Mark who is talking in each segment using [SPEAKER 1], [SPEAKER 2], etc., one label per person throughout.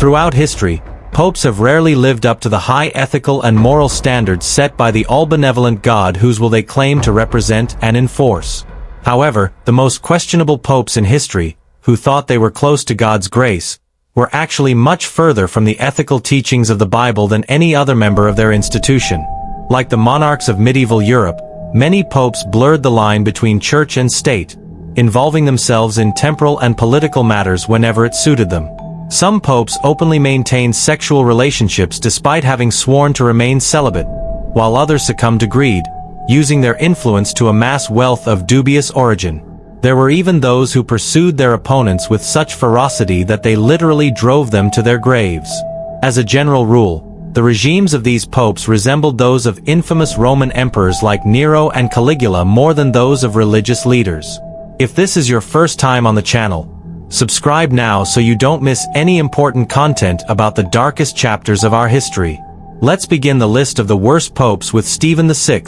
[SPEAKER 1] Throughout history, popes have rarely lived up to the high ethical and moral standards set by the all-benevolent God whose will they claim to represent and enforce. However, the most questionable popes in history, who thought they were close to God's grace, were actually much further from the ethical teachings of the Bible than any other member of their institution. Like the monarchs of medieval Europe, many popes blurred the line between church and state, involving themselves in temporal and political matters whenever it suited them. Some popes openly maintained sexual relationships despite having sworn to remain celibate, while others succumbed to greed, using their influence to amass wealth of dubious origin. There were even those who pursued their opponents with such ferocity that they literally drove them to their graves. As a general rule, the regimes of these popes resembled those of infamous Roman emperors like Nero and Caligula more than those of religious leaders. If this is your first time on the channel, subscribe now so you don't miss any important content about the darkest chapters of our history. Let's begin the list of the worst popes with Stephen VI,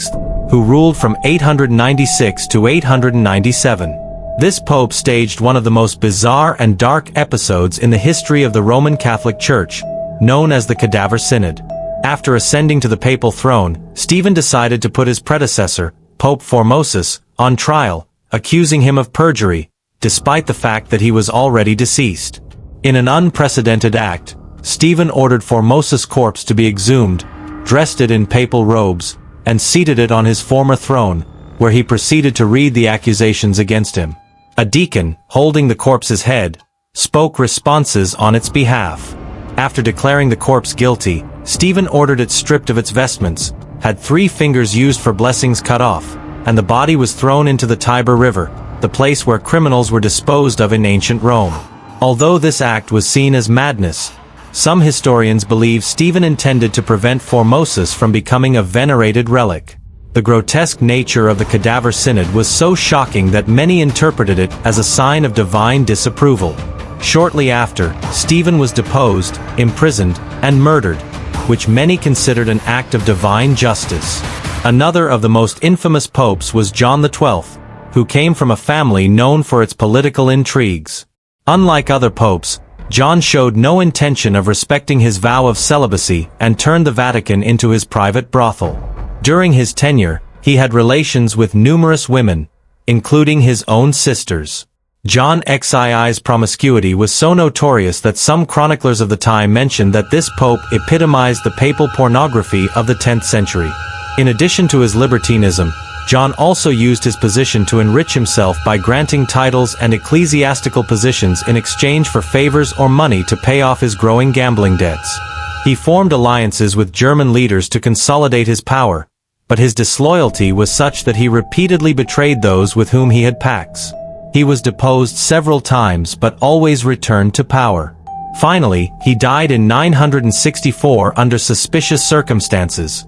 [SPEAKER 1] who ruled from 896 to 897. This pope staged one of the most bizarre and dark episodes in the history of the Roman Catholic Church, known as the Cadaver Synod. After ascending to the papal throne, Stephen decided to put his predecessor, Pope Formosus, on trial, accusing him of perjury, despite the fact that he was already deceased. In an unprecedented act, Stephen ordered Formosus' corpse to be exhumed, dressed it in papal robes, and seated it on his former throne, where he proceeded to read the accusations against him. A deacon, holding the corpse's head, spoke responses on its behalf. After declaring the corpse guilty, Stephen ordered it stripped of its vestments, had 3 fingers used for blessings cut off, and the body was thrown into the Tiber River, the place where criminals were disposed of in ancient Rome. Although this act was seen as madness, some historians believe Stephen intended to prevent Formosus from becoming a venerated relic. The grotesque nature of the Cadaver Synod was so shocking that many interpreted it as a sign of divine disapproval. Shortly after, Stephen was deposed, imprisoned, and murdered, which many considered an act of divine justice. Another of the most infamous popes was John XII, who came from a family known for its political intrigues. Unlike other popes, John showed no intention of respecting his vow of celibacy and turned the Vatican into his private brothel. During his tenure, he had relations with numerous women, including his own sisters. John XII's promiscuity was so notorious that some chroniclers of the time mentioned that this pope epitomized the papal pornography of the 10th century. In addition to his libertinism, John also used his position to enrich himself by granting titles and ecclesiastical positions in exchange for favors or money to pay off his growing gambling debts. He formed alliances with German leaders to consolidate his power, but his disloyalty was such that he repeatedly betrayed those with whom he had pacts. He was deposed several times but always returned to power. Finally, he died in 964 under suspicious circumstances.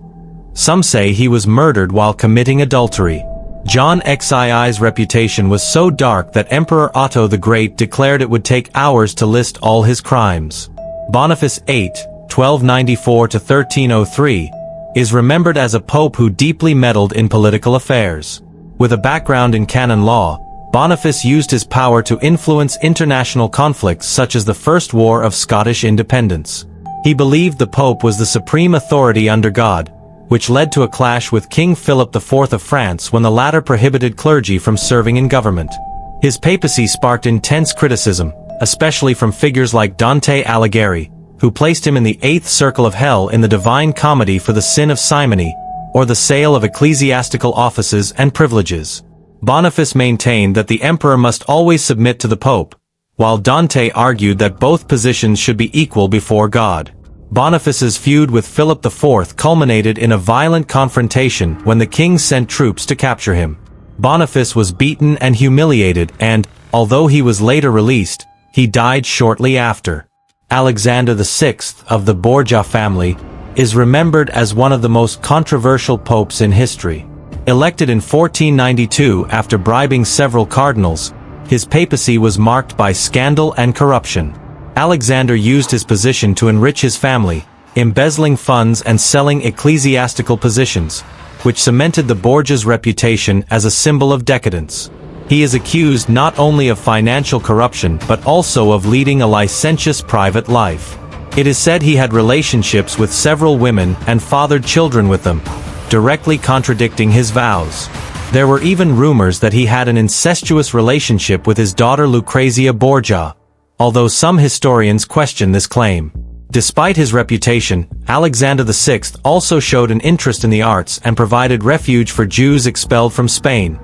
[SPEAKER 1] Some say he was murdered while committing adultery. John XII's reputation was so dark that Emperor Otto the Great declared it would take hours to list all his crimes. Boniface VIII, 1294–1303, is remembered as a pope who deeply meddled in political affairs. With a background in canon law, Boniface used his power to influence international conflicts such as the First War of Scottish Independence. He believed the Pope was the supreme authority under God, which led to a clash with King Philip IV of France when the latter prohibited clergy from serving in government. His papacy sparked intense criticism, especially from figures like Dante Alighieri, who placed him in the 8th circle of hell in the Divine Comedy for the sin of simony, or the sale of ecclesiastical offices and privileges. Boniface maintained that the emperor must always submit to the pope, while Dante argued that both positions should be equal before God. Boniface's feud with Philip IV culminated in a violent confrontation when the king sent troops to capture him. Boniface was beaten and humiliated and, although he was later released, he died shortly after. Alexander VI of the Borgia family is remembered as one of the most controversial popes in history. Elected in 1492 after bribing several cardinals, his papacy was marked by scandal and corruption. Alexander used his position to enrich his family, embezzling funds and selling ecclesiastical positions, which cemented the Borgia's reputation as a symbol of decadence. He is accused not only of financial corruption but also of leading a licentious private life. It is said he had relationships with several women and fathered children with them, directly contradicting his vows. There were even rumors that he had an incestuous relationship with his daughter Lucrezia Borgia, although some historians question this claim. Despite his reputation, Alexander VI also showed an interest in the arts and provided refuge for Jews expelled from Spain,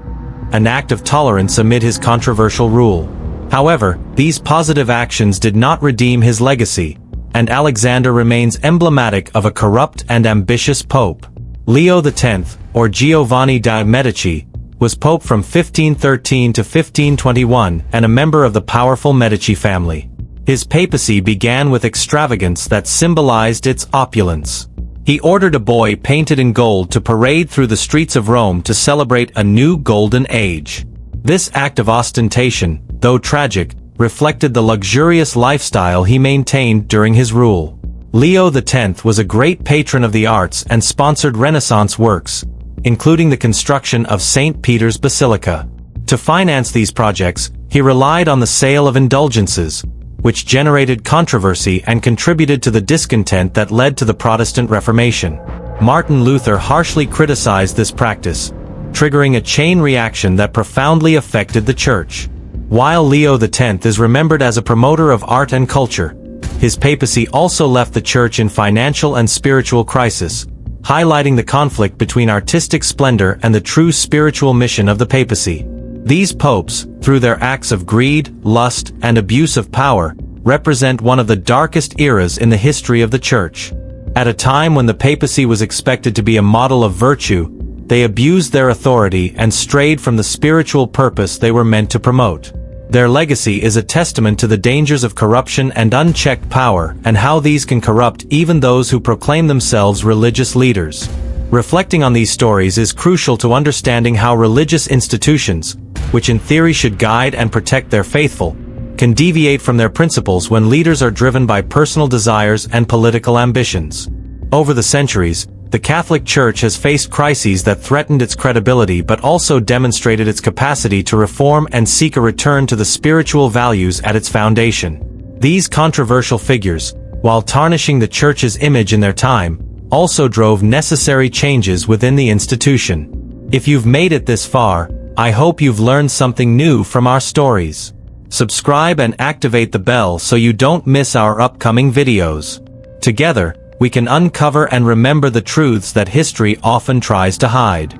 [SPEAKER 1] an act of tolerance amid his controversial rule. However, these positive actions did not redeem his legacy, and Alexander remains emblematic of a corrupt and ambitious pope. Leo X, or Giovanni da Medici, was pope from 1513 to 1521 and a member of the powerful Medici family. His papacy began with extravagance that symbolized its opulence. He ordered a boy painted in gold to parade through the streets of Rome to celebrate a new golden age. This act of ostentation, though tragic, reflected the luxurious lifestyle he maintained during his rule. Leo X was a great patron of the arts and sponsored Renaissance works, including the construction of St. Peter's Basilica. To finance these projects, he relied on the sale of indulgences, which generated controversy and contributed to the discontent that led to the Protestant Reformation. Martin Luther harshly criticized this practice, triggering a chain reaction that profoundly affected the Church. While Leo X is remembered as a promoter of art and culture, his papacy also left the Church in financial and spiritual crisis, highlighting the conflict between artistic splendor and the true spiritual mission of the papacy. These popes, through their acts of greed, lust, and abuse of power, represent one of the darkest eras in the history of the Church. At a time when the papacy was expected to be a model of virtue, they abused their authority and strayed from the spiritual purpose they were meant to promote. Their legacy is a testament to the dangers of corruption and unchecked power and how these can corrupt even those who proclaim themselves religious leaders. Reflecting on these stories is crucial to understanding how religious institutions, which in theory should guide and protect their faithful, can deviate from their principles when leaders are driven by personal desires and political ambitions. Over the centuries, the Catholic Church has faced crises that threatened its credibility but also demonstrated its capacity to reform and seek a return to the spiritual values at its foundation. These controversial figures, while tarnishing the Church's image in their time, also drove necessary changes within the institution. If you've made it this far, I hope you've learned something new from our stories. Subscribe and activate the bell so you don't miss our upcoming videos. Together, we can uncover and remember the truths that history often tries to hide.